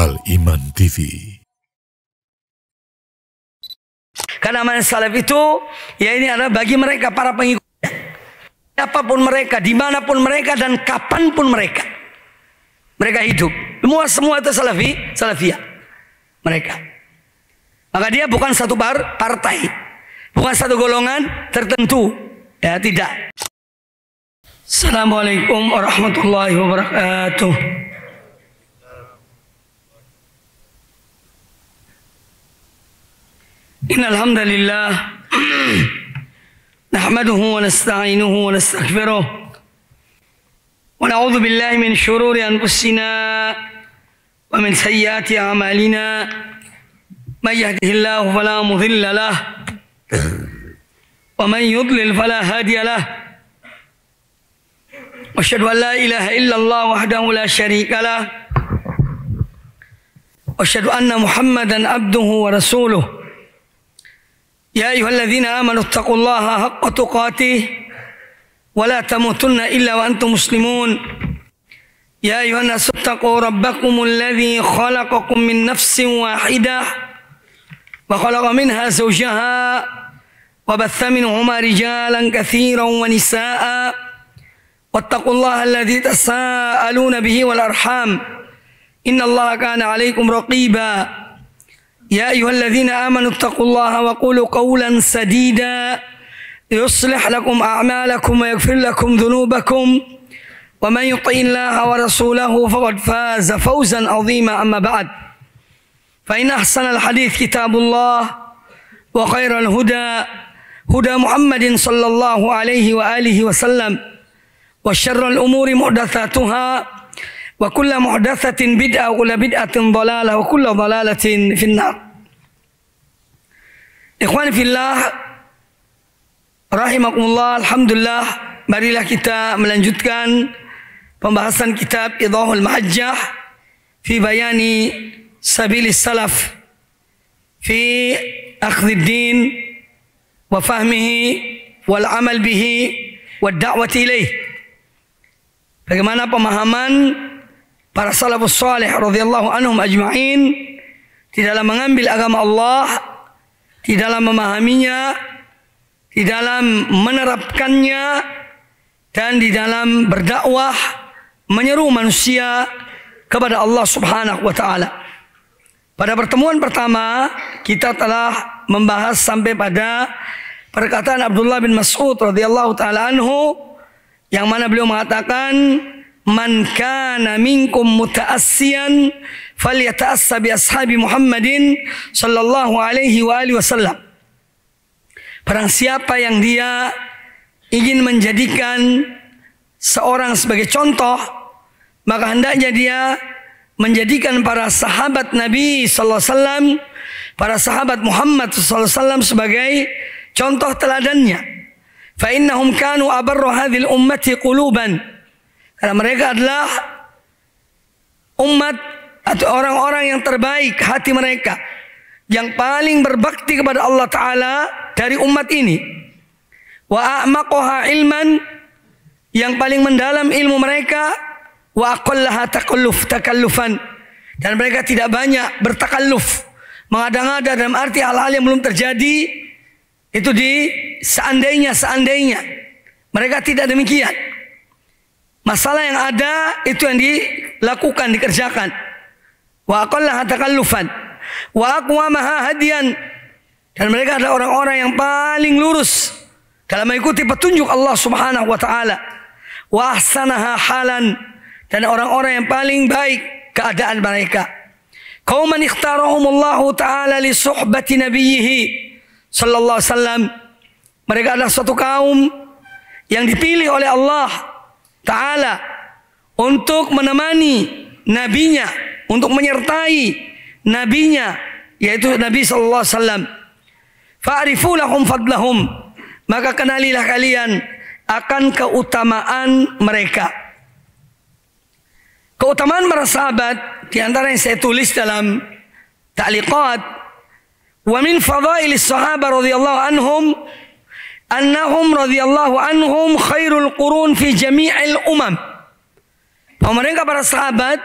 Al-Iman TV. Karena manhaj salaf itu, ya ini adalah bagi mereka para pengikut. Siapapun mereka, dimanapun mereka, dan kapanpun mereka hidup. Semua itu salafiyah mereka. Maka dia bukan satu partai, bukan satu golongan tertentu. Ya, tidak. Assalamualaikum warahmatullahi wabarakatuh. Innal hamdalillah nahmaduhu wa nasta'inuhu wa nastaghfiruh wa na'udzu billahi min shururi anfusina wa min sayyiati a'malina may yahdihillahu fala mudilla lahu wa man yudlil fala hadiya lahu. Asyhadu an la ilaha illallah wahdahu la syarika lah. Asyhadu anna Muhammadan abduhu wa rasuluh. Ya ayyuhalladzina amanu taqullaha haqqa tuqatih wa la tamutunna illa wa antum muslimun. Ya ayyuhan nasu taqu rabbakumul ladzi khalaqakum min nafsin wahidah wa khalaqa minha zawjaha wa batha minhuma rijalan katsiran wa nisaa'a. Wattaqullaha alladzi tasaaluna bihi wal arham. Innallaha kana 'alaikum raqiba. Ya ayyuhalladzina amanu taqullaha wa qulu qawlan sadida yuslih lakum a'malakum wa yaghfir lakum dhunubakum wa man yuti'illaha wa rasulahu faqad faza fawzan 'azima. Amma ba'd. Fa in ahsanal hadits kitabullah wa khairal huda Muhammadin sallallahu alaihi wa alihi wasallam. Wa syarrul umuri muhdatsatuha wa kullu muhdatsatin bid'ah wa kullu bid'atin dhalalah wa kullu dhalalatin finnar. Ikhwani fillah rahimakumullah, alhamdulillah, marilah kita melanjutkan pembahasan kitab Idahul Mahajjah fi bayani sabilis salaf fi akhdhid din wa fahmihi wal amal bihi wad da'wati ilaih. Bagaimana pemahaman para salafus salih radhiyallahu anhum ajma'in di dalam mengambil agama Allah, di dalam memahaminya, di dalam menerapkannya, dan di dalam berdakwah menyeru manusia kepada Allah Subhanahu wa taala. Pada pertemuan pertama kita telah membahas sampai pada perkataan Abdullah bin Mas'ud radhiyallahu taala anhu, yang mana beliau mengatakan, man kana minkum muta'assiyan falyata'assa bi ashabi Muhammadin sallallahu alaihi wa alihi wasallam. Barang siapa yang dia ingin menjadikan seorang sebagai contoh, maka hendaknya dia menjadikan para sahabat Nabi sallallahu alaihi wasallam, para sahabat Muhammad sallallahu alaihi wasallam sebagai contoh teladannya. Fa innahum kanu abarru hadhil ummati quluban. Karena mereka adalah umat atau orang-orang yang terbaik hati mereka, yang paling berbakti kepada Allah Ta'ala dari umat ini. Wa a'maqaha ilman, yang paling mendalam ilmu mereka. Wa aqallaha takallufan, dan mereka tidak banyak bertakalluf, mengada-ngada dalam arti hal-hal yang belum terjadi. Itu di seandainya mereka tidak demikian. Masalah yang ada itu yang dilakukan, dikerjakan. Wa aqallaha takallufan wa aqwamaha hadiyan, dan mereka adalah orang-orang yang paling lurus dalam mengikuti petunjuk Allah Subhanahu wa taala. Wa ahsanaha halan, dan orang-orang yang paling baik keadaan mereka. Qauman ikhtarahumullahu taala li suhbati nabiyhi sallallahu alaihi wasallam. Mereka adalah suatu kaum yang dipilih oleh Allah Ta'ala untuk menemani nabinya, untuk menyertai nabinya, yaitu Nabi sallallahu alaihi wasallam. Fa'rifu lahum fadlahum, maka kenalilah kalian akan keutamaan mereka. Keutamaan para sahabat di antara yang saya tulis dalam ta'liqat, wa min fadailis sahabat radhiyallahu anhum annahum radhiyallahu anhum khairul qurun fi jami'il umam. Bahwa mereka para sahabat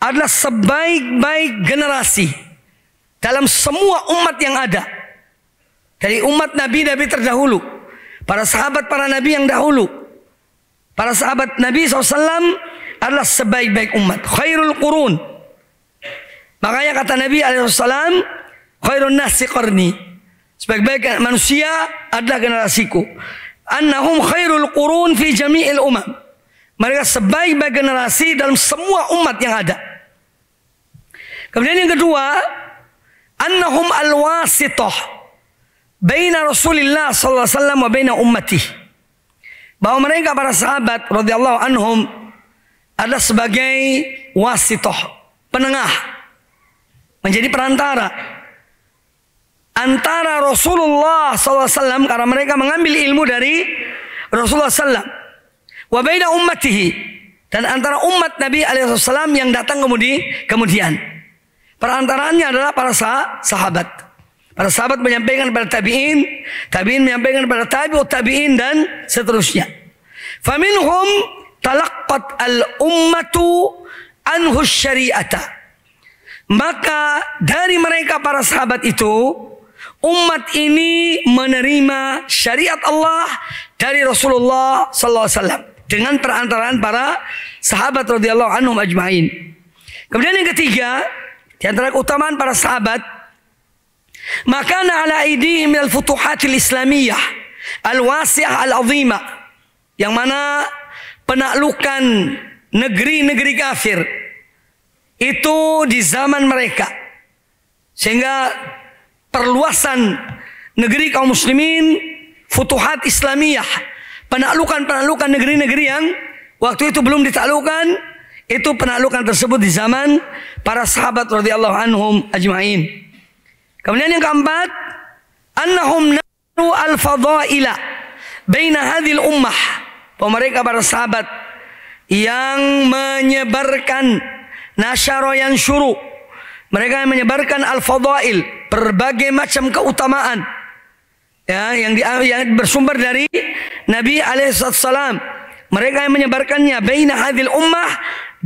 adalah sebaik-baik generasi dalam semua umat yang ada. Dari umat Nabi-Nabi terdahulu, para sahabat para Nabi yang dahulu. Para sahabat Nabi SAW adalah sebaik-baik umat. Khairul qurun. Makanya kata Nabi SAW, khairun nasi qarni. Sebaik-baik manusia adalah generasiku. Annahum khairul qurun fi jami'il umam. Mereka sebaik-baik generasi dalam semua umat yang ada. Kemudian yang kedua, annahum al-wasithah baina Rasulillah sallallahu alaihi wasallam wa baina ummatihi. Bahwa mereka para sahabat radhiyallahu anhum adalah sebagai wasithah, penengah, menjadi perantara antara Rasulullah SAW, karena mereka mengambil ilmu dari Rasulullah SAW, wa baina ummatihi, dan antara umat Nabi SAW yang datang kemudian. Perantaranya adalah para sahabat. Para sahabat menyampaikan kepada tabi'in, tabi'in menyampaikan kepada tabi'ut tabi'in, dan seterusnya. Faminhum talaqqat al-ummatu anhu syari'ata. Maka dari mereka para sahabat itu, umat ini menerima syariat Allah dari Rasulullah SAW dengan perantaraan para sahabat radhiyallahu anhum ajma'in. Kemudian yang ketiga, di antara keutamaan para sahabat, maka ala aidihim minal futuhatil islamiyah al-wasi'ah al-azimah, yang mana penaklukan negeri-negeri kafir itu di zaman mereka, sehingga perluasan negeri kaum muslimin, futuhat islamiyah, penaklukan negeri-negeri yang waktu itu belum ditaklukkan, itu penaklukan tersebut di zaman para sahabat radhiyallahu anhum ajma'in. Kemudian yang keempat, annahum naru al-fadaila baina hadhil ummah. Mereka para sahabat yang menyebarkan nasyara yansyuru, mereka yang menyebarkan al-fadail, berbagai macam keutamaan ya, yang bersumber dari Nabi alaihissalam. Mereka yang menyebarkannya baina hadhil ummah,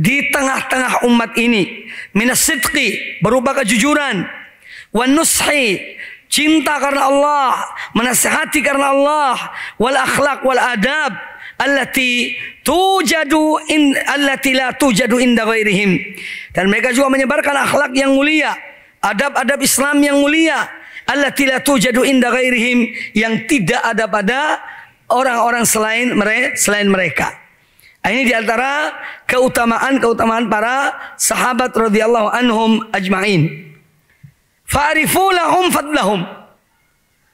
di tengah-tengah umat ini, minas sidqi, berupa kejujuran, wan nushi, cinta karena Allah, menasihati karena Allah, wal akhlaq wal adab allati la tujadu inda ghairihim. Dan mereka juga menyebarkan akhlak yang mulia, adab-adab Islam yang mulia, allati la tujadu inda ghairihim, yang tidak ada pada orang-orang selain mereka. Ini diantara keutamaan para sahabat radhiyallahu anhum ajma'in. Fa'rifu lahum fadlahum.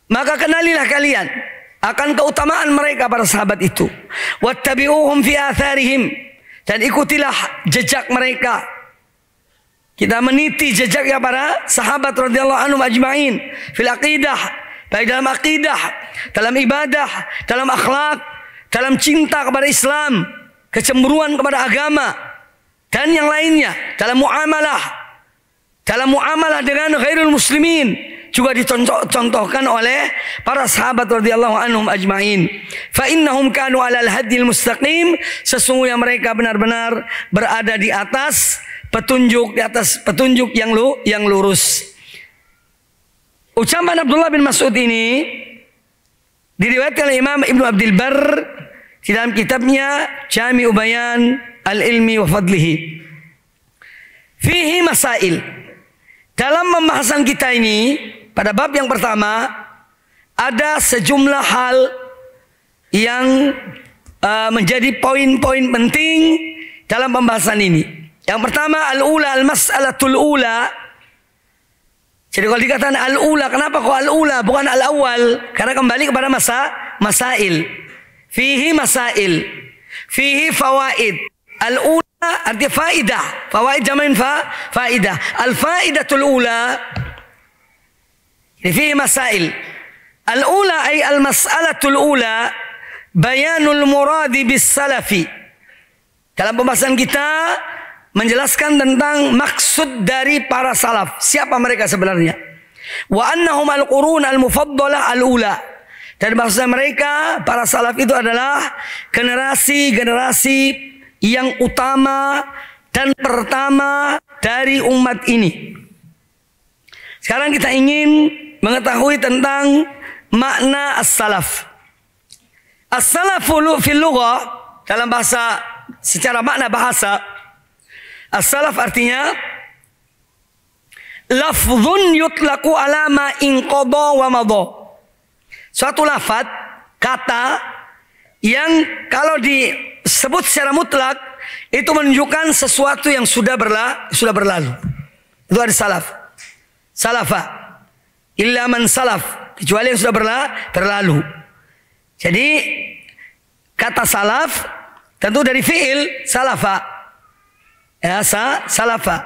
Maka kenalilah kalian akan keutamaan mereka para sahabat itu. Wattabi'uhum fi atharihim, dan ikutilah jejak mereka. Kita meniti jejaknya para sahabat radhiyallahu anhum ajma'in fil aqidah, baik dalam aqidah, dalam ibadah, dalam akhlak, dalam cinta kepada Islam, kecemburuan kepada agama, dan yang lainnya, dalam muamalah dengan ghairul muslimin, juga dicontohkan oleh para sahabat radhiyallahu anhum ajma'in. Fa innahum kanu 'alal hadil mustaqim, sesungguhnya mereka benar-benar berada di atas petunjuk, yang lurus. Ucapan Abdullah bin Mas'ud ini diriwayatkan oleh Imam Ibnu Abdul Barr di dalam kitabnya Jami'u Bayan al-Ilmi wa Fadlihi. Fihi masail. Dalam pembahasan kita ini, pada bab yang pertama, ada sejumlah hal yang menjadi poin-poin penting dalam pembahasan ini. Yang pertama, al-mas'alatul ula. Jadi kalau dikatakan al-ula, kenapa kok al-ula bukan al-awwal? Karena kembali kepada masail. Fihi masail, fihi fawaid. Al-ula artinya faidah. Fawaid jamain faidah. Al-faidatul ula, fihi masail. Al-ula ay al-mas'alatul ula bayanul muradi bis salafi. Dalam pembahasan kita menjelaskan tentang maksud dari para salaf. Siapa mereka sebenarnya? Wa annahum al-qurun al-mufaddalah al-ula. Dan maksud mereka para salaf itu adalah generasi-generasi yang utama, dan pertama dari umat ini. Sekarang kita ingin mengetahui tentang makna as-salaf. As-salafu fil lughah, dalam bahasa, secara makna bahasa, as-salaf artinya lafzun yutlaqu ala ma inqadha wa madha. Suatu lafaz, kata yang kalau disebut secara mutlak itu menunjukkan sesuatu yang sudah berlalu. Itu ada salaf. Salafa illa man salaf, kecuali yang sudah berlalu. Jadi kata salaf tentu dari fiil salafa. Ya, salafa,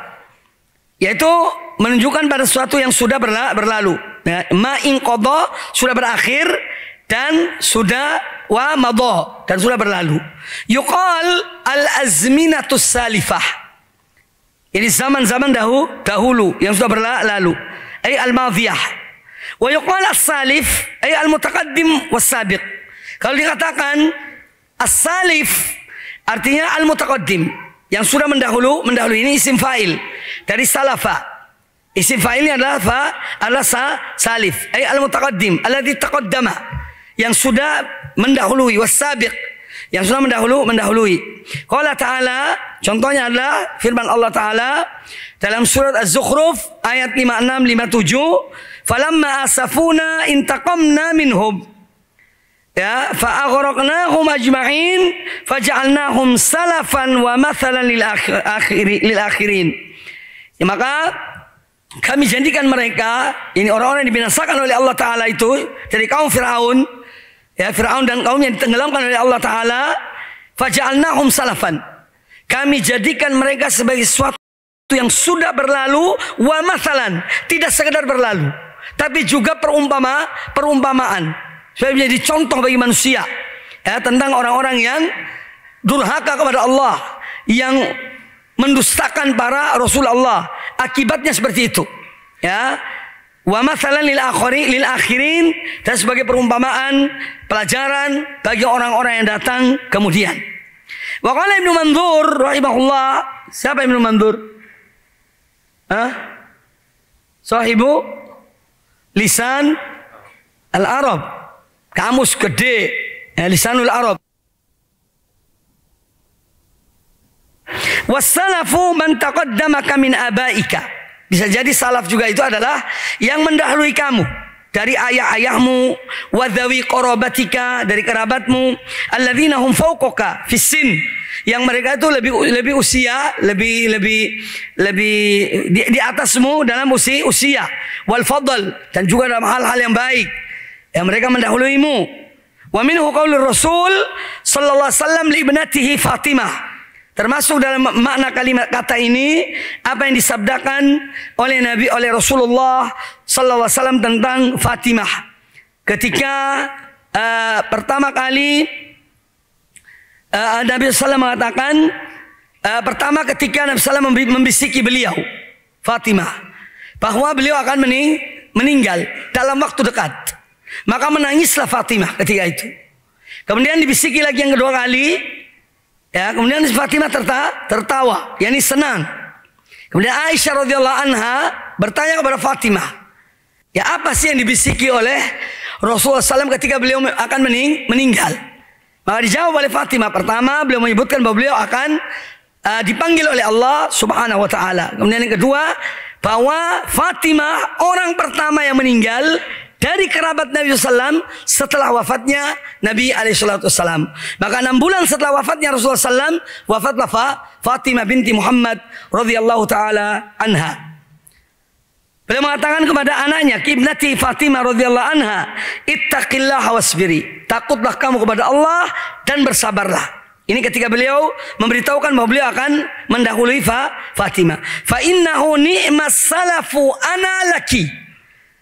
yaitu menunjukkan pada sesuatu yang sudah berlalu. Ya, ma in qadha, sudah berakhir, dan sudah wa madha, dan sudah berlalu. Yuqal al-azminatus salifah. Ini zaman-zaman dahulu yang sudah berlalu. Ay al-madhiyah. Wa yuqal as-salif ay al-mutaqaddim was-sabiq. Kalau dikatakan as-salif artinya al-mutaqaddim, yang sudah mendahului. Ini isim fa'il dari salafa. Isim fa'ilnya adalah salif, ay al-mutaqaddim alladhi taqaddama, yang sudah mendahului, was-sabiq, yang sudah mendahului. Qala ta'ala, contohnya adalah firman Allah Ta'ala dalam surat Az-Zukhruf ayat 56-57, falamma asafuna intaqamna minhum, ya, fa'aghraqnahum ajma'in faja'alnahum salafan wa mathalan lil akhirin. Ya, maka kami jadikan mereka, ini orang-orang yang dibinasakan oleh Allah Ta'ala itu dari kaum Fir'aun, ya, Fir'aun dan kaumnya ditenggelamkan oleh Allah Ta'ala, faja'alnahum salafan, kami jadikan mereka sebagai sesuatu yang sudah berlalu, wa mathalan, tidak sekedar berlalu, tapi juga perumpamaan, supaya menjadi contoh bagi manusia, ya, tentang orang-orang yang durhaka kepada Allah, yang mendustakan para Rasul Allah. Akibatnya seperti itu, ya. Wa mathalan lil akhirin, dan sebagai perumpamaan, pelajaran bagi orang-orang yang datang kemudian. Wa qala Ibnu Mandzur rahimahullah. Siapa Ibnu Mandzur? Sahibu Lisan al-Arab, kamus gede, ya, Lisanul Arab. Wassalafu man taqaddamaka min abaika. Bisa jadi salaf juga itu adalah yang mendahului kamu dari ayah-ayahmu, wadzawi qarabatika, dari kerabatmu, alladzina hum fawqaka fissin, yang mereka itu lebih usia, lebih di atasmu dalam usia, wal fadl, dan juga dalam hal-hal yang baik, yang mereka mendahuluimu. Wa minhu qaulur Rasul sallallahu alaihi wasallam li ibnatihi Fatimah. Termasuk dalam makna kalimat kata ini apa yang disabdakan oleh Rasulullah sallallahu alaihi wasallam tentang Fatimah. Ketika pertama kali Nabi sallallahu mengatakan, pertama ketika Nabi sallallahu membisiki beliau Fatimah bahwa beliau akan meninggal dalam waktu dekat. Maka menangislah Fatimah ketika itu. Kemudian dibisiki lagi yang kedua kali. Ya, kemudian Fatimah tertawa, yakni senang. Kemudian Aisyah radhiyallahu anha bertanya kepada Fatimah, ya, apa sih yang dibisiki oleh Rasulullah SAW ketika beliau akan meninggal? Maka dijawab oleh Fatimah. Pertama, beliau menyebutkan bahwa beliau akan dipanggil oleh Allah Subhanahu wa taala. Kemudian yang kedua, bahwa Fatimah orang pertama yang meninggal dari kerabat Nabi SAW setelah wafatnya Nabi SAW. Maka 6 bulan setelah wafatnya Rasulullah SAW, wafatlah Fatimah binti Muhammad radhiyallahu taala anha. Beliau mengatakan kepada anaknya, ibnati Fatimah radhiyallahu anha, ittaqillaha wasbiri, takutlah kamu kepada Allah dan bersabarlah. Ini ketika beliau memberitahukan bahwa beliau akan mendahului Fatimah. Fa innahu ni'mas salafu ana laki.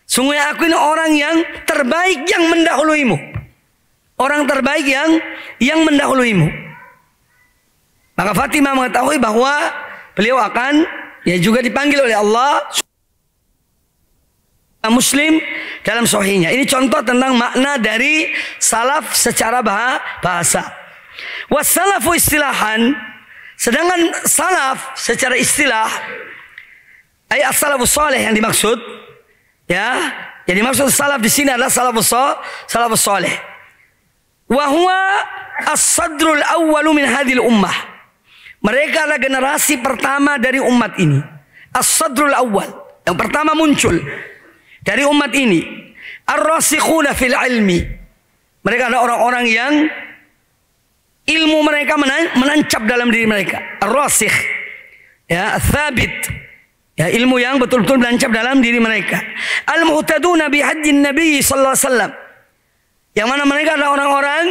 Sungguh aku ini orang yang terbaik yang mendahuluimu. Orang terbaik yang mendahuluimu. Maka Fatimah mengetahui bahwa beliau akan juga dipanggil oleh Allah. Muslim dalam sahihnya. Ini contoh tentang makna dari salaf secara bahasa. Wassalafu istilahan, Sedangkan salaf secara istilah, as-salafus saleh yang dimaksud, ya, yang dimaksud salaf di sini adalah salafus saleh. Wa huwa as-sadrul awwalu min hadhil ummah. Mereka adalah generasi pertama dari umat ini. As-sadrul awwal, yang pertama muncul dari umat ini. Ar-rasikhuna fil ilmi. Mereka adalah orang-orang yang ilmu mereka menancap dalam diri mereka. Ar-rasikh, ya, thabit, ya, ilmu yang betul-betul menancap dalam diri mereka. Al-muhtaduna bi haddin Nabi sallallahu alaihi wasallam, yang mana mereka adalah orang-orang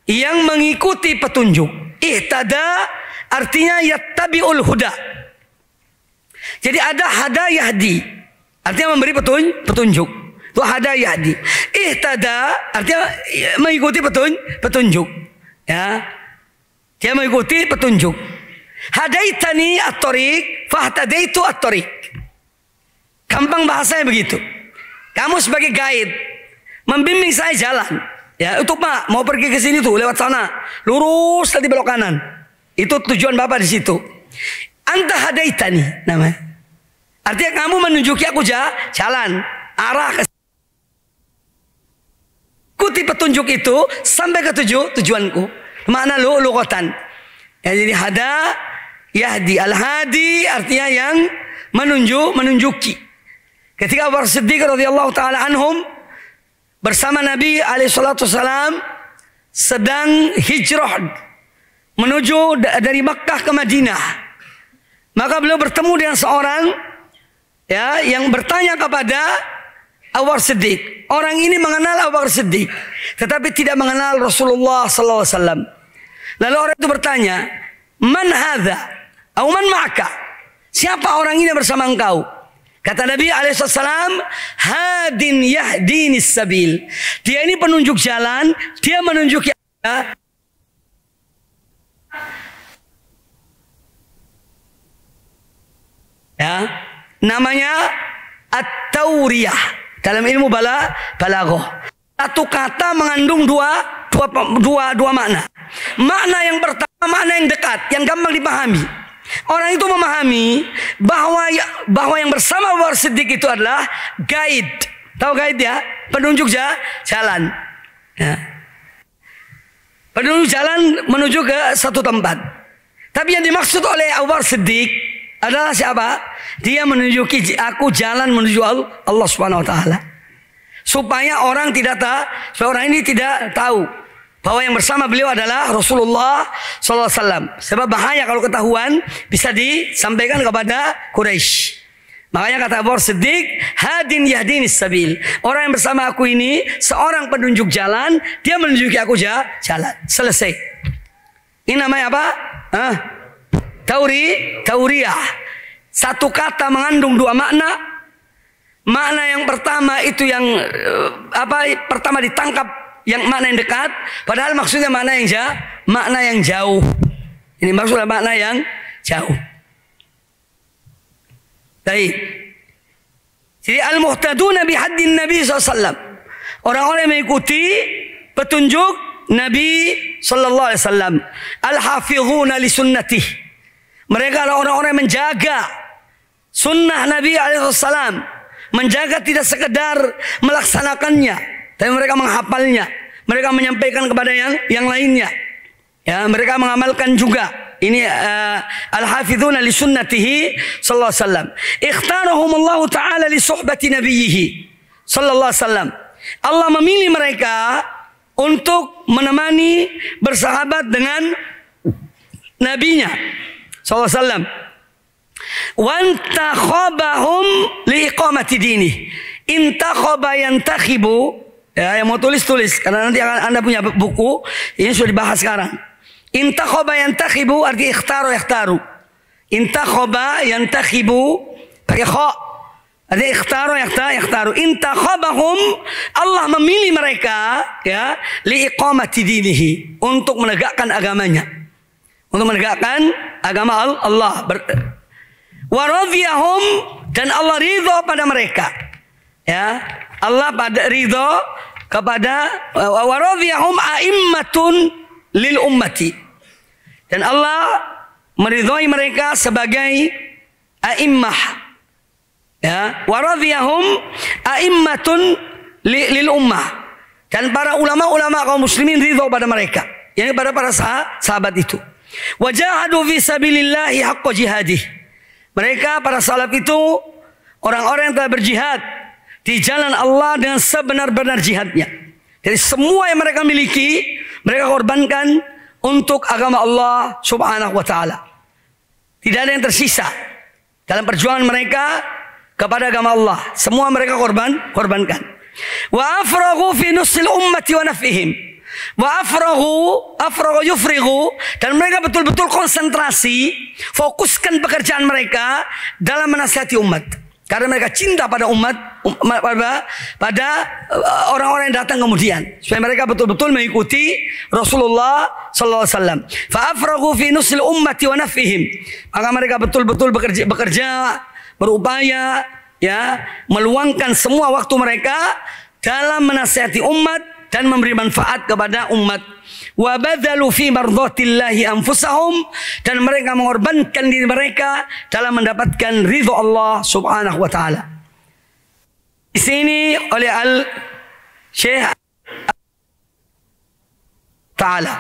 yang mengikuti petunjuk. Ihtada artinya yattabi'ul huda. Jadi ada hada yahdi, artinya memberi petunjuk. Itu hada yahdi. Ihtada artinya mengikuti petunjuk. Ya, dia mengikuti petunjuk. Hadaitani at-tariq fahtadaitu at-tariq. Gampang bahasanya begitu. Kamu sebagai guide membimbing saya jalan. Ya, itu Pak, mau pergi ke sini tuh lewat sana. Lurus tadi belok kanan. Itu tujuan Bapak di situ. Anta hadaitani namanya. Artinya kamu menunjuki aku jalan, arah ke. Ikuti petunjuk itu sampai ke tujuanku. Makna lughatan. Ya, jadi hada yahdi. Al-hadi artinya yang menunjuki. Ketika Abu Bakar Siddiq radhiyallahu taala anhum bersama Nabi alaihi salatu wasalam sedang hijrah menuju dari Makkah ke Madinah. Maka beliau bertemu dengan seorang, ya, yang bertanya kepada Abu Bakar Siddiq. Orang ini mengenal Abu Bakar Siddiq, tetapi tidak mengenal Rasulullah sallallahu alaihi wasallam. Lalu orang itu bertanya, "Man hadza? Atau man ma'aka?" Siapa orang ini bersama engkau? Kata Nabi alaihi wasallam, "Hadin yahdinis sabil." Dia ini penunjuk jalan, dia menunjuki ya, namanya at-tauriyah. Dalam ilmu balaghah, satu kata mengandung dua makna. Makna yang pertama, makna yang dekat, yang gampang dipahami. Orang itu memahami bahwa yang bersama Abu Bakar Siddiq itu adalah guide. Tahu guide ya? Penunjuk jalan. Ya. Penunjuk jalan menuju ke satu tempat. Tapi yang dimaksud oleh Abu Bakar Siddiq adalah siapa? Dia menunjuki aku jalan menuju Allah Subhanahu wa taala. Supaya orang ini tidak tahu bahwa yang bersama beliau adalah Rasulullah sallallahu alaihi wasallam. Sebab bahaya kalau ketahuan, bisa disampaikan kepada Quraisy. Makanya kata Abu Bakar Siddiq, hadin yahdinis sabil. Orang yang bersama aku ini seorang penunjuk jalan, dia menunjuki aku jalan. Selesai. Ini namanya apa? Tauriyah. Satu kata mengandung dua makna. Makna yang pertama itu yang pertama ditangkap, yang makna yang dekat, padahal maksudnya makna yang jauh. Ini maksudnya makna yang jauh. Baik. Jadi al-muhtaduna bi haddin Nabi SAW. Orang-orang yang mengikuti petunjuk Nabi sallallahu alaihi wasallam. Al-hafizuna li sunnatih. Mereka adalah orang-orang yang menjaga sunnah Nabi alaihissalam, menjaga tidak sekedar melaksanakannya, tapi mereka menghafalnya, mereka menyampaikan kepada yang lainnya. Ya, mereka mengamalkan juga. Ini al-hafizuna li sunnatihi sallallahu alaihi wasallam. Ikhtarahum Allah taala li suhbati nabiyhi sallallahu alaihi wasallam. Allah memilih mereka untuk menemani bersahabat dengan nabinya sallallahu alaihi wasallam. Wantakhabahum liiqamati dini. Intakhaba yantakhibu. Ya, yang mau tulis karena nanti Anda punya buku, ini sudah dibahas sekarang. Intakhaba yantakhibu arti ikhtaru. Intakhaba yantakhibu pakai kha. Arti ikhtaru. Intakhabahum, Allah memilih mereka, ya, liiqamati dinihi, untuk menegakkan agamanya. Untuk menegakkan agama Allah. Waradhiyahum, dan Allah ridho pada mereka. Ya, Allah pada ridho kepada waradhiyahum a'immatun lil ummati. Dan Allah meridhai mereka sebagai a'immah, ya, wa radhiyahum a'immatun lil ummah, dan para ulama-ulama kaum muslimin ridho pada mereka, yakni pada para sahabat itu. Wajahadu fi sabilillahi haqqa jihadih. Mereka para salaf itu orang-orang yang telah berjihad di jalan Allah dengan sebenar-benar jihadnya. Jadi semua yang mereka miliki mereka korbankan untuk agama Allah Subhanahu wa taala. Tidak ada yang tersisa dalam perjuangan mereka kepada agama Allah. Semua mereka korbankan. Wa afraghu fi nusil ummati wa nafihim. Wa afraghu yufrighu, dan mereka betul-betul konsentrasi, fokuskan pekerjaan mereka dalam menasihati umat. Karena mereka cinta pada umat, pada orang-orang yang datang kemudian, supaya mereka betul-betul mengikuti Rasulullah sallallahu alaihi wasallam. Fa afraghu fi nusil ummati wa nafihim. Maka mereka betul-betul bekerja, berupaya, ya, meluangkan semua waktu mereka dalam menasihati umat dan memberi manfaat kepada umat. Wa badzalu fi mardhatillahi anfusahum, dan mereka mengorbankan diri mereka dalam mendapatkan ridha Allah Subhanahu wa taala. Di sini oleh Al-Syekh Ta'ala.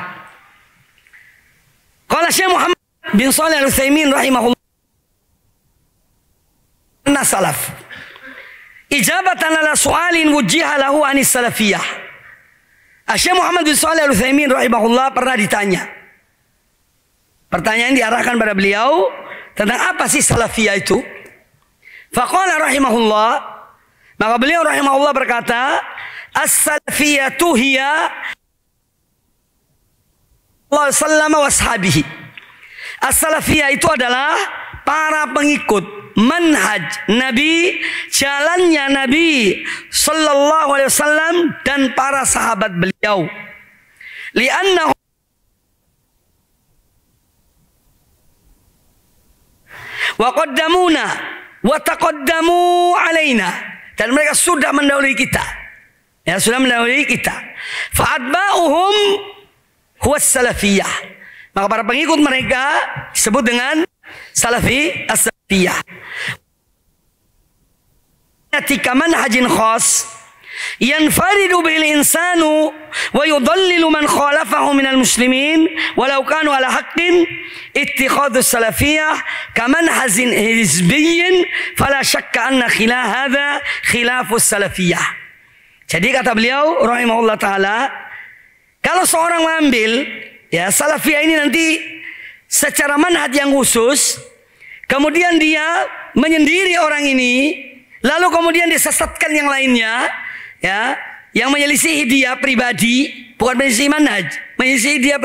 Qala Syekh Muhammad bin Shalih Al-Utsaimin rahimahullah, anna salaf ijabatan ala su'alin wujjiha lahu anis salafiyah. Syekh Muhammad bin Shalih Al-Utsaimin rahimahullah pernah ditanya. Pertanyaan diarahkan pada beliau tentang apa sih salafiyah itu? Faqala rahimahullah, maka beliau rahimahullah berkata, as-salafiyatu hiya Allah sallama wa ashabihi. As-salafiyah itu adalah para pengikut manhaj Nabi, jalannya Nabi sallallahu alaihi wasallam dan para sahabat beliau. Li'annahu wa qaddamuna wa taqaddamu alaina, dan mereka sudah mendahului kita. Ya, sudah mendahului kita. Fa'atba'uhum huwas salafiyah. Maka para pengikut mereka disebut dengan as-salafiyah. Ketika manhajin khas yanfaridu bil insanu wa yudallilu man khalafahu minal muslimin walau kanu ala haqqin, ittikhadus salafiyah kamanhajin hizbiyyin fala syakka anna hadha khilafus salafiyah. Jadi kata beliau rahimahullah taala, kalau seorang mengambil, ya, salafiyah ini nanti secara manhaj yang khusus, kemudian dia menyendiri orang ini, lalu kemudian disesatkan yang lainnya, ya, yang menyelisihi dia pribadi, bukan menyelisihi manhaj, menyelisihi dia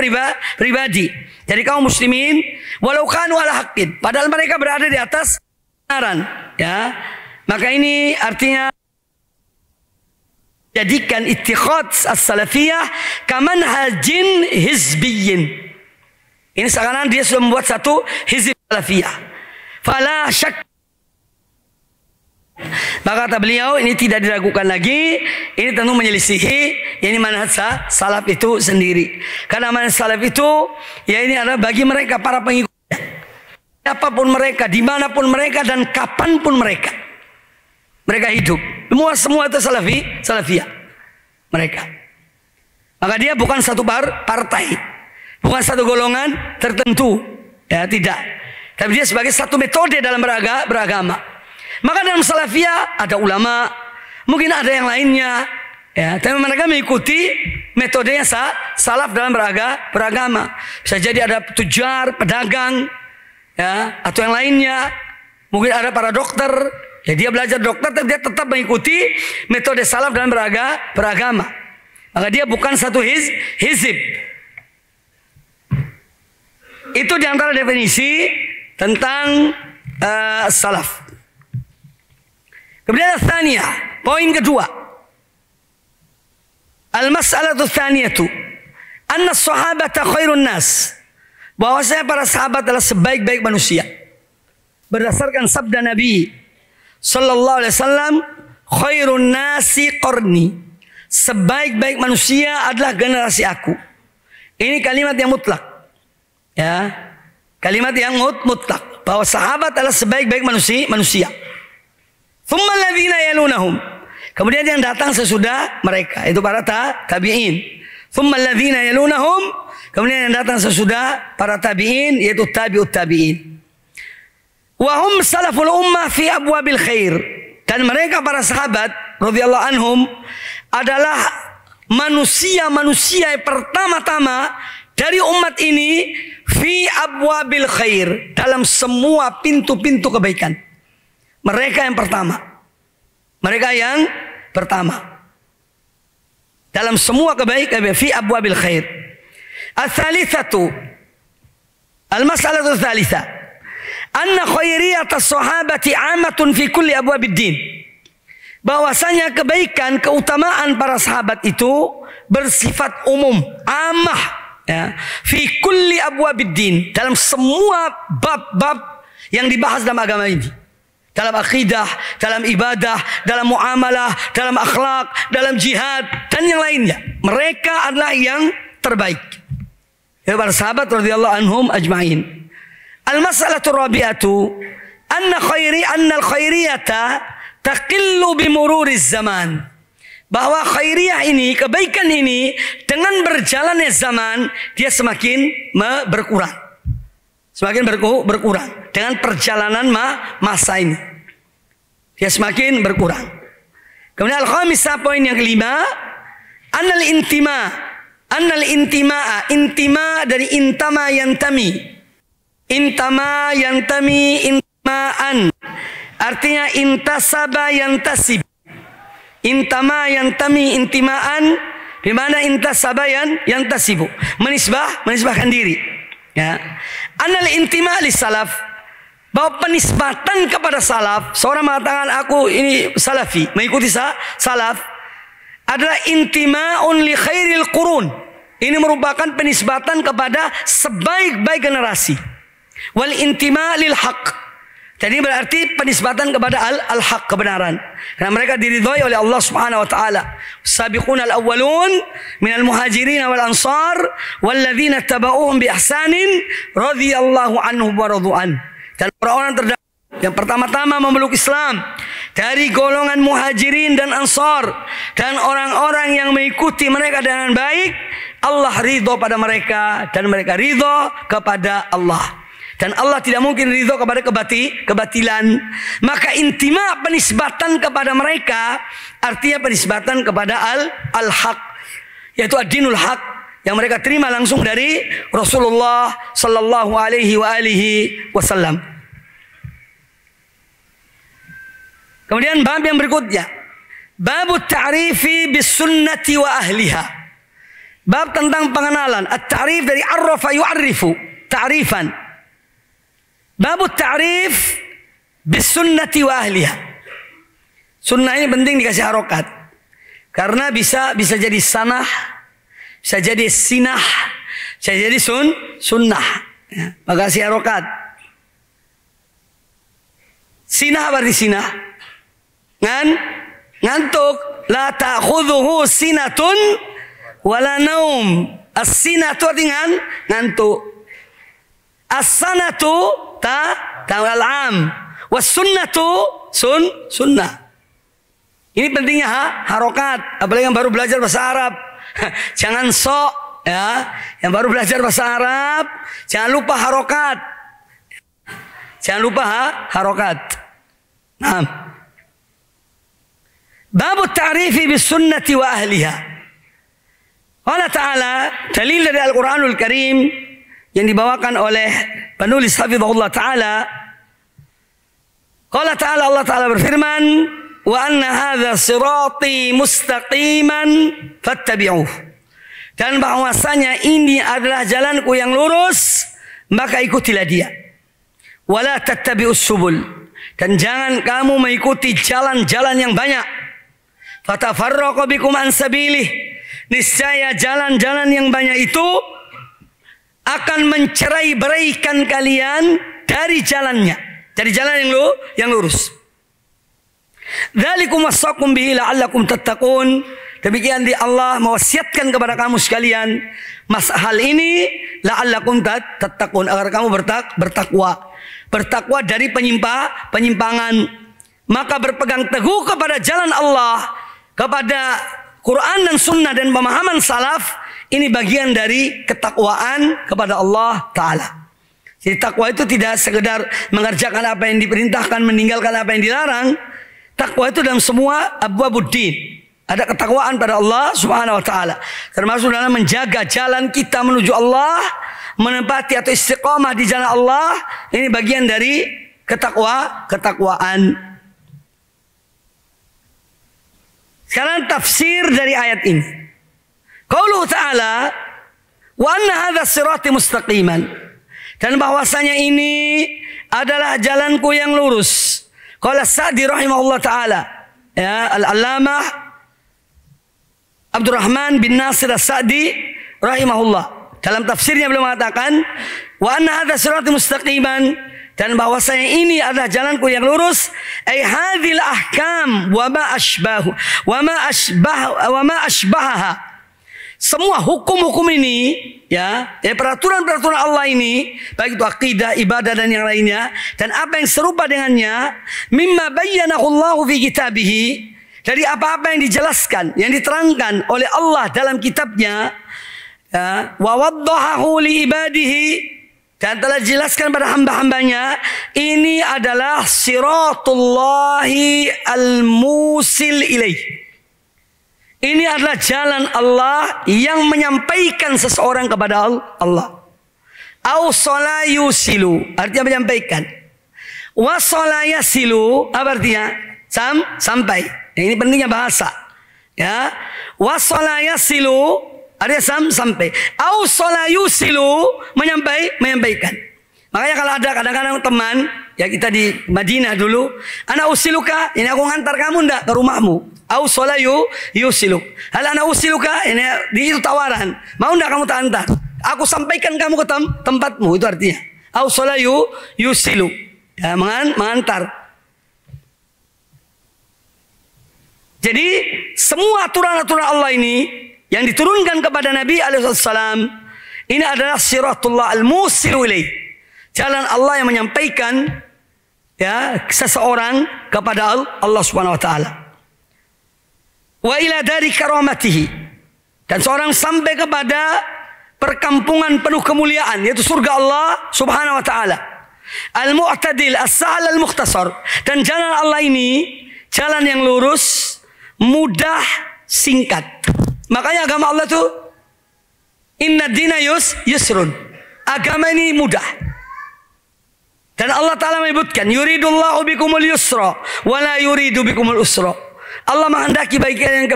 pribadi. Jadi kaum muslimin walau kanu ala haqqin, padahal mereka berada di atas kebenaran, ya. Maka ini artinya jadikan ittikhad as-salafiyah kamanhajin hizbiyyin. Ini sekarang dia sudah membuat satu hizb salafiyah. Fala syak. Maka kata beliau ini tidak diragukan lagi, ini tentu menyelisihi ini manhaj salaf itu sendiri. Karena manhaj salaf itu, ya, ini adalah bagi mereka para pengikutnya. Siapapun mereka, dimanapun mereka, dan kapanpun mereka hidup, semua itu salafiyah mereka. Maka dia bukan satu partai, bukan satu golongan tertentu, ya, tidak. Tapi dia sebagai satu metode dalam beragama. Maka dalam salafiyah ada ulama, mungkin ada yang lainnya, ya, tapi mereka mengikuti metodenya salaf dalam beragama. Bisa jadi ada tujar, pedagang, ya, atau yang lainnya. Mungkin ada para dokter, ya, dia belajar dokter, tapi dia tetap mengikuti metode salaf dalam beragama. Maka dia bukan satu hizib. Itu diantara definisi tentang salaf. Kemudian tsaniyah, poin kedua. Al-mas'alatu tsaniyatu anna as-sahabata khairun nas. Bahwasanya para sahabat adalah sebaik-baik manusia. Berdasarkan sabda Nabi sallallahu alaihi wasallam, khairun nasi qarni. Sebaik-baik manusia adalah generasi aku. Ini kalimat yang mutlak. Ya. Kalimat yang mutlak, bahwa sahabat adalah sebaik-baik manusia. Tsumma alladzina yalunahum. Kemudian yang datang sesudah mereka, itu para tabi'in. Tsumma alladzina yalunahum. Kemudian yang datang sesudah para tabi'in, yaitu tabi'ut tabi'in. Wa hum salaful ummah fi abwabil khair. Dan mereka para sahabat radhiyallahu anhum adalah manusia-manusia yang pertama-tama dari umat ini fi abwabil khair, dalam semua pintu-pintu kebaikan. Mereka yang pertama. Mereka yang pertama dalam semua kebaikan, fi abwabil khair. Ats-tsalitsatu, al-mas'alatu ats-tsalitsah, anna khairiyat as-sahabati 'amatun fi kulli abwabid din. Bahwasanya kebaikan, keutamaan para sahabat itu bersifat umum, amah. Ya, fi kulli abwabiddin, dalam semua bab-bab yang dibahas dalam agama ini, dalam akidah, dalam ibadah, dalam muamalah, dalam akhlak, dalam jihad dan yang lainnya. Mereka adalah yang terbaik. Ya, para sahabat radhiyallahu anhum ajma'in. Al-mas'alatu rabi'atu anna al-khairiyata taqillu bi mururiz zaman. Bahwa khairiyah ini, kebaikan ini, dengan berjalannya zaman, dia semakin berkurang. Semakin berkurang. Dengan perjalanan masa ini, dia semakin berkurang. Kemudian al-khamisah, poin yang kelima, annal intima'a, intima dari intama yantami. Intama yantami intimaan. Artinya intasaba yantasib. Intama yantami intimaan, di mana intasaba yantasibu, menisbahkan diri. Ya. Anal intima li salaf, bahwa penisbatan kepada salaf, seorang mengatakan aku ini salafi, mengikuti salaf, adalah intimaun li khairil qurun. Ini merupakan penisbatan kepada sebaik-baik generasi. Wal intima lil haqq. Jadi berarti penisbatan kepada al-haq, kebenaran. Karena mereka diridhoi oleh Allah Subhanahu wa taala. Sabiqunal awwalun minal muhajirin wal ansar walladzina tabauhum bi ihsanin radhiyallahu anhum wa radu'an. Dan orang-orang terdahulu yang pertama-tama memeluk Islam dari golongan muhajirin dan ansar dan orang-orang yang mengikuti mereka dengan baik, Allah ridho pada mereka dan mereka ridho kepada Allah. Dan Allah tidak mungkin ridho kepada kebatilan. Maka intima, penisbatan kepada mereka, artinya penisbatan kepada al-haq, yaitu ad-dinul haq, yang mereka terima langsung dari Rasulullah sallallahu alaihi wasallam. Kemudian bab yang berikutnya, babut ta'rifi bis sunnati wa ahliha. Bab tentang pengenalan. At-ta'rif dari arrafa yu'arrifu, ta'rifan. Babut ta'rif bis sunnati wa ahliha. Sunnah ini penting dikasih harokat, karena bisa jadi sanah, bisa jadi sinah, bisa jadi sunnah. Ya, maka kasih harokat. Sinah berarti sinah, ngantuk. La ta'khudhuhu sinatun wala naum. As-sinatu artinya ngantuk. As-sanatu ta'al-am. Was-sunnatu sunnah. Ini pentingnya harokat. Apalagi yang baru belajar bahasa Arab. Jangan sok, ya. Yang baru belajar bahasa Arab, jangan lupa harokat. Jangan lupa harokat. Nah. Babu ta'rifi bis sunnati wa ahliha. Allah Ta'ala, dalil dari Al-Quranul Karim yang dibawakan oleh penulis hafizahullah Ta'ala. Allah Ta'ala berfirman, wa anna hadza sirati mustaqiman fattabi'uh. Dan bahwasanya ini adalah jalanku yang lurus, maka ikutilah dia. Wala tattabi'us subul. Dan jangan kamu mengikuti jalan-jalan yang banyak. Fatafarraqu bikum an sabilih. Niscaya jalan-jalan yang banyak itu akan mencerai-beraikan kalian dari jalannya, dari jalan yang lurus. Dzalikum wasaqum bihi la'allakum tattaqun. Demikian Allah mewasiatkan kepada kamu sekalian hal ini la'allakum tattaqun, agar kamu bertakwa. Bertakwa dari penyimpangan. Maka berpegang teguh kepada jalan Allah, kepada Quran dan Sunnah dan pemahaman salaf, ini bagian dari ketakwaan kepada Allah Ta'ala. Jadi takwa itu tidak sekedar mengerjakan apa yang diperintahkan, meninggalkan apa yang dilarang. Takwa itu dalam semua abwabuddin. Ada ketakwaan pada Allah Subhanahu wa taala. Termasuk dalam menjaga jalan kita menuju Allah, menempati atau istiqamah di jalan Allah. Ini bagian dari ketakwaan. Sekarang tafsir dari ayat ini. Qauluhu ta'ala, wa anna hadza sirati mustaqiman. Dan bahwasanya ini adalah jalanku yang lurus. Qala Sa'di rahimahullah ta'ala. Ya, Al-Allamah Abdurrahman bin Nasir As-Sa'di rahimahullah, dalam tafsirnya beliau mengatakan, wa anna hadza sirati mustaqiman, dan bahwasanya ini adalah jalanku yang lurus, ai hadzal ahkam wa ma asbahaha. Semua hukum-hukum ini, ya peraturan-peraturan Allah ini, baik itu akidah, ibadah dan yang lainnya, dan apa yang serupa dengannya, mimma bayyanahu Allah fi kitabih, dari apa-apa yang dijelaskan, yang diterangkan oleh Allah dalam kitabnya, ya, wa waddahahu li ibadihi, dan telah dijelaskan pada hamba-hambanya, ini adalah siratullahi al-musil ilaih. Ini adalah jalan Allah yang menyampaikan seseorang kepada Allah. Au solayusilu, artinya menyampaikan. Wa solayasilu, apa artinya? Sampai. Ini pentingnya bahasa. Ya, wa solayasilu artinya sampai. Au solayusilu, menyampaikan. Makanya kalau ada kadang-kadang teman, ya kita di Madinah dulu, ana usiluka, ini aku ngantar kamu ndak ke rumahmu. Au solayusilu. Hal ana usiluka, ini itu tawaran. Mau ndak kamu tak antar? Aku sampaikan kamu ke tempatmu, itu artinya. Au solayusilu. Ya, mengantar. Jadi semua aturan-aturan Allah ini yang diturunkan kepada Nabi alaihissalam, ini adalah siratullah al-musilu ilaih, jalan Allah yang menyampaikan, ya, seseorang kepada Allah Subhanahu wa taala. Wa ila dari karamatihi, dan seorang sampai kepada perkampungan penuh kemuliaan, yaitu surga Allah Subhanahu wa taala. Al-mu'tadil, as-sahl al-mukhtasar, dan jalan Allah ini jalan yang lurus, mudah, singkat. Makanya agama Allah itu inna dina yusrun. Agama ini mudah. Dan Allah Ta'ala menyebutkan, yuridullahu bikumul yusra wa la yuridu bikumul usra. Allah menghendaki bagi kalian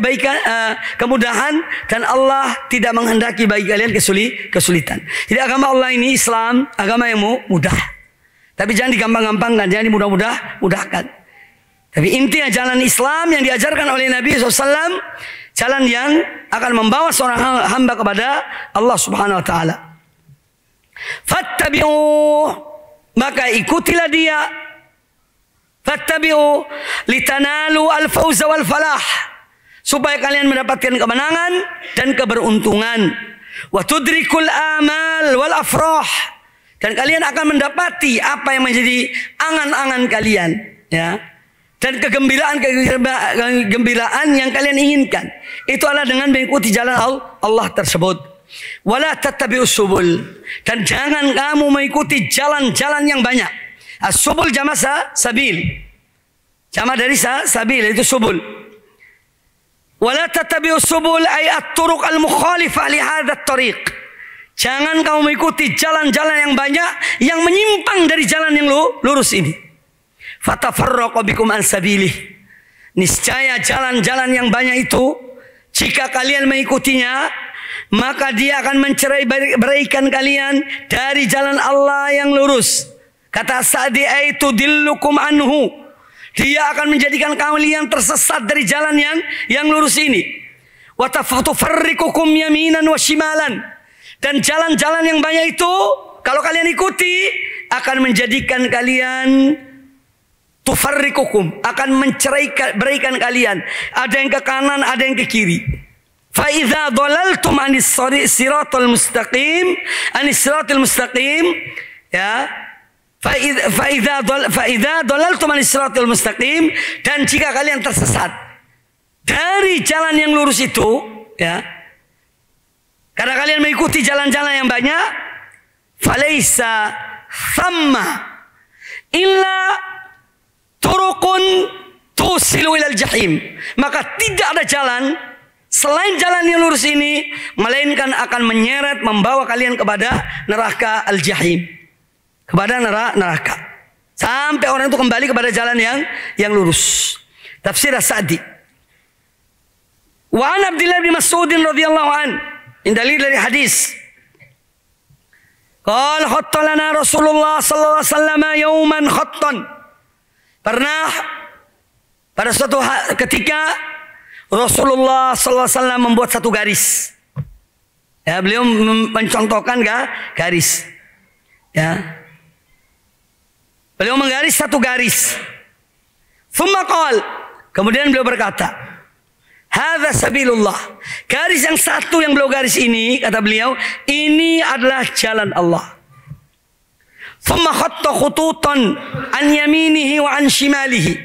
kemudahan, dan Allah tidak menghendaki bagi kalian kesulitan. Jadi agama Allah ini, Islam, agama yang mudah. Tapi jangan digampang-gampangkan, jangan dimudah-mudahkan. Tapi intinya jalan Islam yang diajarkan oleh Nabi SAW, jalan yang akan membawa seorang hamba kepada Allah Subhanahu wa taala. Fattabi'u, maka ikutilah dia. Fattabi'u litanalu al-fawza wal falah, supaya kalian mendapatkan kemenangan dan keberuntungan. Wa tudrikul amal wal afrah, dan kalian akan mendapati apa yang menjadi angan-angan kalian, ya. Dan kegembiraan yang kalian inginkan, itu adalah dengan mengikuti jalan Allah tersebut. Wala tattabi'us subul, dan jangan kamu mengikuti jalan-jalan yang banyak. As-subul jama' sabil, jama' dari sabil, itu subul. Wala tattabi'us subul ay at-turuq al-mukhalifah li hadzal tariq. Jangan kamu mengikuti jalan-jalan yang banyak yang menyimpang dari jalan yang lurus ini. Fatafarraqu bikum an sabilih. Niscaya jalan-jalan yang banyak itu, jika kalian mengikutinya, maka dia akan mencerai-beraikan kalian dari jalan Allah yang lurus. Kata Sa'di, aitu dillukum anhu, dia akan menjadikan kalian tersesat dari jalan yang lurus ini. Wa tafarriqukum yaminan wa shimalan, dan jalan-jalan yang banyak itu kalau kalian ikuti akan menjadikan kalian tufarriqukum, akan beraikan kalian. Ada yang ke kanan, ada yang ke kiri. Fa idza dhalaltum anis siratal mustaqim, ya. Fa idza dhalaltum anis siratal mustaqim, dan jika kalian tersesat dari jalan yang lurus itu, ya. Karena kalian mengikuti jalan-jalan yang banyak, falaisa thamma illa turukun tusilu ilal jahim. Maka tidak ada jalan selain jalan yang lurus ini, melainkan akan menyeret, membawa kalian kepada neraka al-jahim, kepada neraka. Sampai orang itu kembali kepada jalan yang lurus. Tafsir As-Sa'di. Wa an Abdullah bin Mas'ud radhiyallahu an, dalil dari hadis. Qala khatta lana Rasulullah sallallahu alaihi wasallam yauman khattan. Pernah pada suatu ketika Rasulullah sallallahu alaihi wasallam membuat satu garis. Ya, beliau mencontohkan garis. Ya. Beliau menggaris satu garis. Tsumma qala, kemudian beliau berkata, hadza sabilullah. Garis yang satu yang beliau garis ini, kata beliau, ini adalah jalan Allah. Tsumma khatta khututan an yaminihi wa an shimalihi.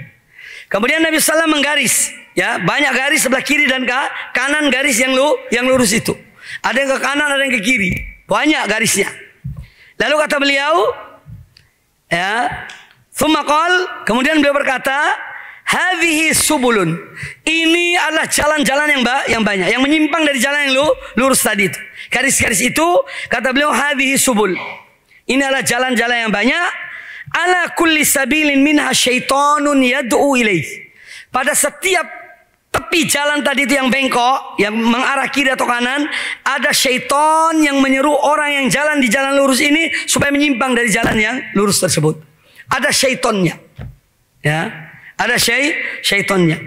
Kemudian Nabi sallallahu alaihi wasallam menggaris, ya, banyak garis sebelah kiri dan ke kanan, garis yang lurus itu. Ada yang ke kanan, ada yang ke kiri. Banyak garisnya. Lalu kata beliau, ya, tsumma qala, kemudian beliau berkata, hadhihi subulun. Ini adalah jalan-jalan yang banyak, yang menyimpang dari jalan yang lurus tadi itu. Garis-garis itu, kata beliau, hadhihi subul. Ini adalah jalan-jalan yang banyak. Ala kulli sabilin minha syaitanun yad'u ilaih. Pada setiap tepi jalan tadi itu yang bengkok, yang mengarah kiri atau kanan, ada syaitan yang menyeru orang yang jalan di jalan lurus ini supaya menyimpang dari jalan yang lurus tersebut. Ada syaitonnya. Ya. Ada syaitonnya.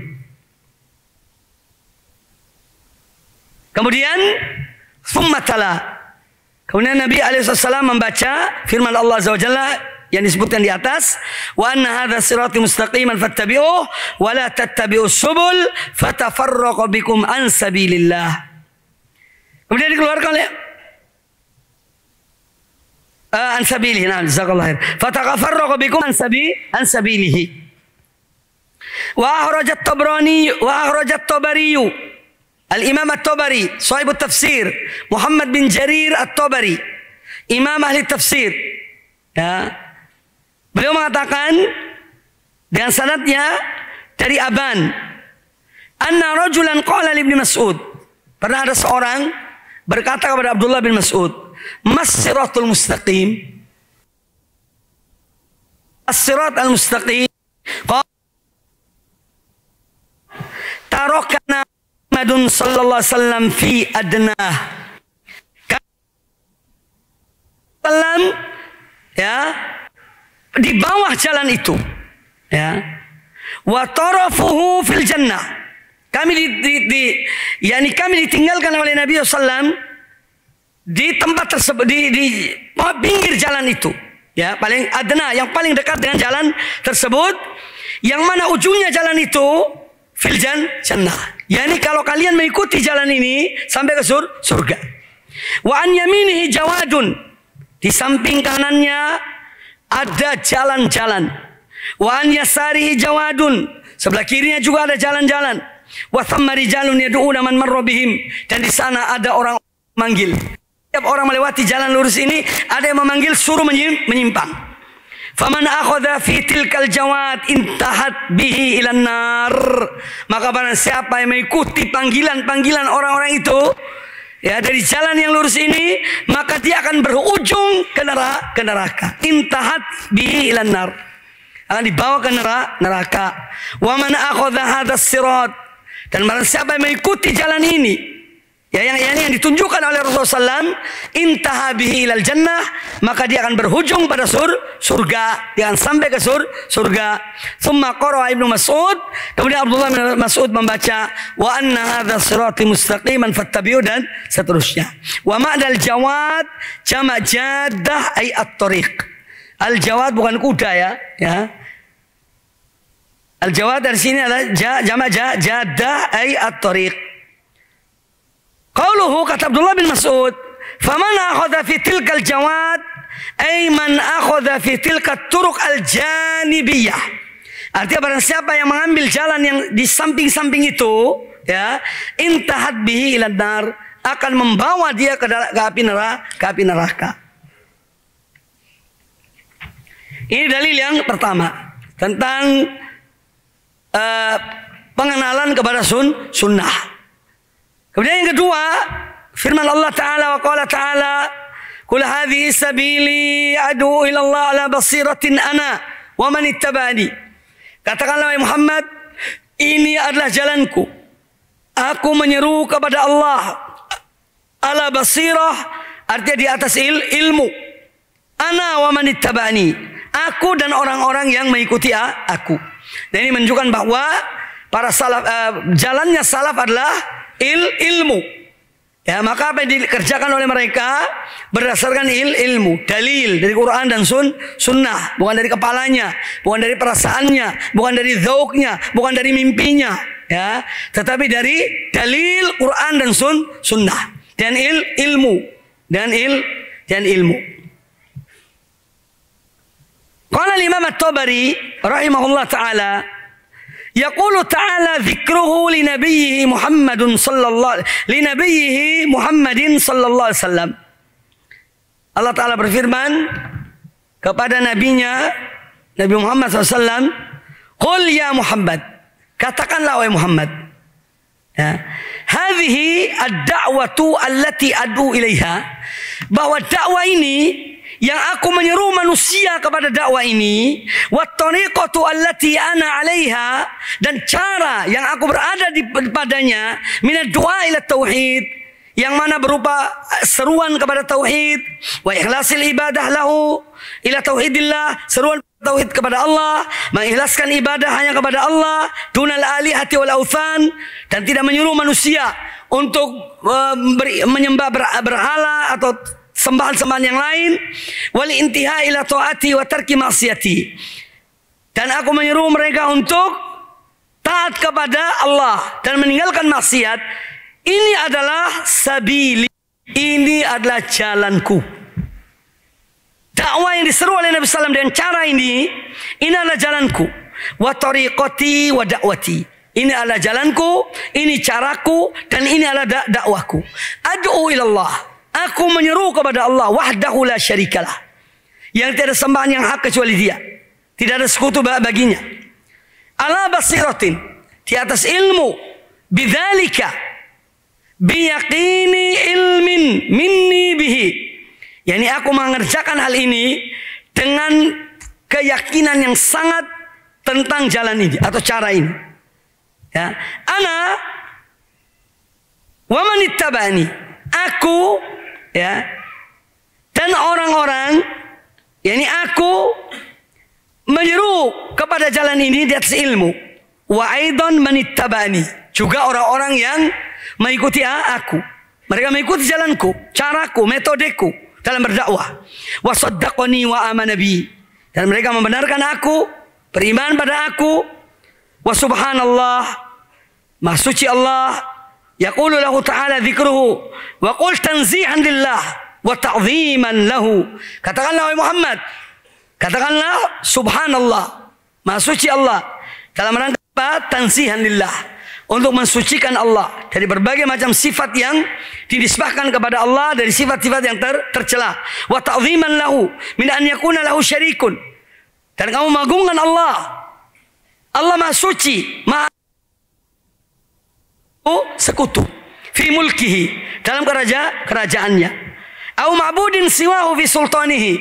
Kemudian summatala. Kemudian Nabi alaihissalam membaca firman Allah azza wa jalla yang disebutkan di atas, wa anna hadza sirati mustaqiman fattabi'uhu wa la tattabi'us subul fatafarraqu bikum an sabilillah. Kemudian dikeluarkan oleh an sabilihi. Nah, jazakallahu khair. Fatafarraqu bikum an sabilihi. Wa akhrajat Tabrani wa akhrajat Tabari. Al-Imam At-Tabari, sahibut tafsir, Muhammad bin Jarir At-Tabari, imam ahli tafsir. Ya. Beliau mengatakan dengan sanadnya dari Aban, anna rajulan qala li Ibnu Mas'ud. Pernah ada seorang berkata kepada Abdullah bin Mas'ud, mas-siratul mustaqim. As-sirat al-mustaqim. Tarakana Muhammadun sallallahu alaihi wasallam fi adnah. Salam, ya, di bawah jalan itu, ya. Wa tarafuhu fil jannah. Kami kami ditinggalkan oleh Nabi sallallahu di tempat tersebut, di pinggir jalan itu, ya, paling adna, yang paling dekat dengan jalan tersebut, yang mana ujungnya jalan itu fil jannah. Yani kalau kalian mengikuti jalan ini sampai ke surga. Wa an yaminihi jawadun. Di samping kanannya ada jalan-jalan. Wa an yasarihi jawadun. Sebelah kirinya juga ada jalan-jalan. Wa thamma rijalun yad'una man marra bihim. Dan di sana ada orang manggil. Setiap orang melewati jalan lurus ini, ada yang memanggil suruh menyimpang. Faman akhadha fi tilkal jawad intahat bihi ilan nar. Maka barang siapa yang mengikuti panggilan-panggilan orang-orang itu, ya, dari jalan yang lurus ini, maka dia akan berujung ke neraka. Intahat bihi ilan nar. Akan dibawa ke neraka. Wa man akhadha hadzal sirat. Dan barang siapa yang mengikuti jalan ini, ya, yang ditunjukkan oleh Rasulullah SAW, intaha bihi ilal jannah, maka dia akan berhujung pada surga, dia akan sampai ke surga. Tsumma qara'a Ibnu Mas'ud, kemudian Abdullah bin Mas'ud membaca, wa anna hadzal sirati mustaqiman fattabi'u, dan seterusnya. Wa ma'dal jawad jama' jaddah ay at-tariq. Al-jawad bukan kuda, ya. Al-jawad dari sini adalah jamak jadah ay at-tariq. Qauluhu kata Abdullah bin Mas'ud, "Faman akhadha fi tilkal jawad ay man akhadha fi tilka turuq al-janibiyah." Artinya barang siapa yang mengambil jalan yang di samping-samping itu, ya, intahat bihi ila nar, akan membawa dia ke api neraka. Ini dalil yang pertama tentang pengenalan kepada sunnah. Kemudian yang kedua, firman Allah Ta'ala, wa qala Ta'ala, "Qul hadhihi sabili ad'u ila Allah ala basiratin ana wa man ittaba'ani." Katakanlah wahai Muhammad, ini adalah jalanku. Aku menyeru kepada Allah ala basirah, artinya di atas ilmu. Ana wa man ittaba'ani. Aku dan orang-orang yang mengikuti aku. Dan ini menunjukkan bahwa para salaf, jalannya salaf adalah ilmu. Ya, maka apa yang dikerjakan oleh mereka berdasarkan ilmu, dalil dari Quran dan sunnah, bukan dari kepalanya, bukan dari perasaannya, bukan dari zauknya, bukan dari mimpinya, ya, tetapi dari dalil Quran dan sunnah dan ilmu. Qala al-Imam At-Tabari rahimahullah ta'ala, yaqulu ta'ala dzikruhu li nabiyhi Muhammadin sallallahu alaihi wasallam. Allah Ta'ala berfirman kepada nabinya Nabi Muhammad SAW, "Qul ya Muhammad," katakanlah wahai Muhammad, ya, hadhihi ad-da'watu allati ad'u ilaiha, bahwa dakwah ini yang aku menyeru manusia kepada dakwah ini, wat tariqatu allati ana 'alaiha, dan cara yang aku berada di padanya, minad du'a ila tauhid, yang mana berupa seruan kepada tauhid, wa ikhlasil ibadah lahu ila tauhidillah, seruan tauhid kepada Allah, mengikhlaskan ibadah hanya kepada Allah, dunal alihati wal authan, dan tidak menyuruh manusia untuk menyembah berhala atau sembahan-sembahan yang lain, wal intiha ila taati wa tarki maksiati, dan aku menyuruh mereka untuk taat kepada Allah dan meninggalkan maksiat. Ini adalah sabili, ini adalah jalanku. Dakwah yang diseru oleh Nabi SAW dengan cara ini adalah jalanku. Wa tariqati wa da'wati, ini adalah jalanku, ini caraku, dan ini adalah dakwahku. Ad'u ilallah, aku menyeru kepada Allah wahdahu la syarikalah, yang tiada sembahan yang hak kecuali Dia, tidak ada sekutu baginya. Ala basiratin, di atas ilmu, bidzalika, biyaqini ilmin minni bihi, yakni aku mengerjakan hal ini dengan keyakinan yang sangat tentang jalan ini atau cara ini. Ya, ana wa man ittaba'ani, aku, ya, dan orang-orang, yakni aku menyeru kepada jalan ini di atas ilmu. Wa aidan man ittaba'ani, juga orang-orang yang mengikuti aku. Mereka mengikuti jalanku, caraku, metodeku dalam berdakwah. Wa saddaqani wa amana bi, dan mereka membenarkan aku, beriman pada aku. Wa subhanallah, maha suci Allah, yaqulu lahu ta'ala dzikruhu wa qul tanzihan lillah wa ta'ziman lahu. Katakanlah wahai Muhammad, katakanlah subhanallah, maha suci Allah, dalam rangka tanzihan lillah, untuk mensucikan Allah dari berbagai macam sifat yang dinisbahkan kepada Allah, dari sifat-sifat yang tercela. Wa ta'ziman lahu min an yakuna lahu syarikun, dan kamu mengagungkan Allah. Allah maha suci, maha sekutu fi mulkihi, dalam kerajaannya. Au ma'budin siwahu fi sultanihi,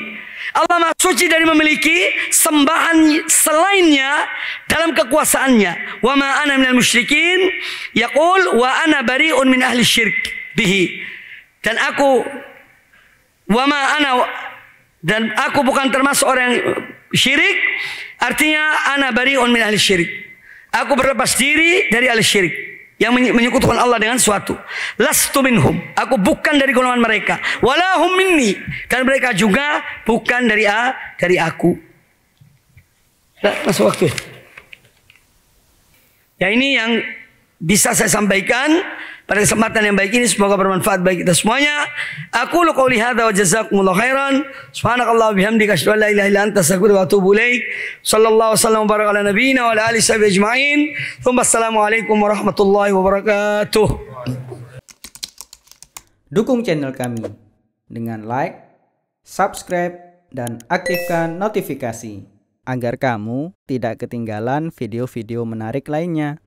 Allah maha suci dari memiliki sembahan selainnya dalam kekuasaannya. Wa ma ana minal musyrikin, yaqul wa ana bari'un min ahli syirk bihi, dan aku dan aku bukan termasuk orang yang syirik. Artinya ana bari'un min ahli syirik, aku berlepas diri dari ahli syirik yang menyekutukan Allah dengan sesuatu. Lastu minhum, aku bukan dari golongan mereka. Wala hum minni, dan mereka juga bukan dari aku. Masuk waktu. Ya, ini yang bisa saya sampaikan pada kesempatan yang baik ini, semoga bermanfaat bagi kita semuanya. Aku qouli hadza wa jazakumullahu khairan. Subhanakallah wa bihamdika asyhadu an la ilaha illa anta astaghfiruka wa atubu ilaik. Sallallahu wasallam wa baraka ala nabiyyina wa ala alihi sahbihi ajma'in. Assalamualaikum warahmatullahi wabarakatuh. Dukung channel kami dengan like, subscribe, dan aktifkan notifikasi agar kamu tidak ketinggalan video-video menarik lainnya.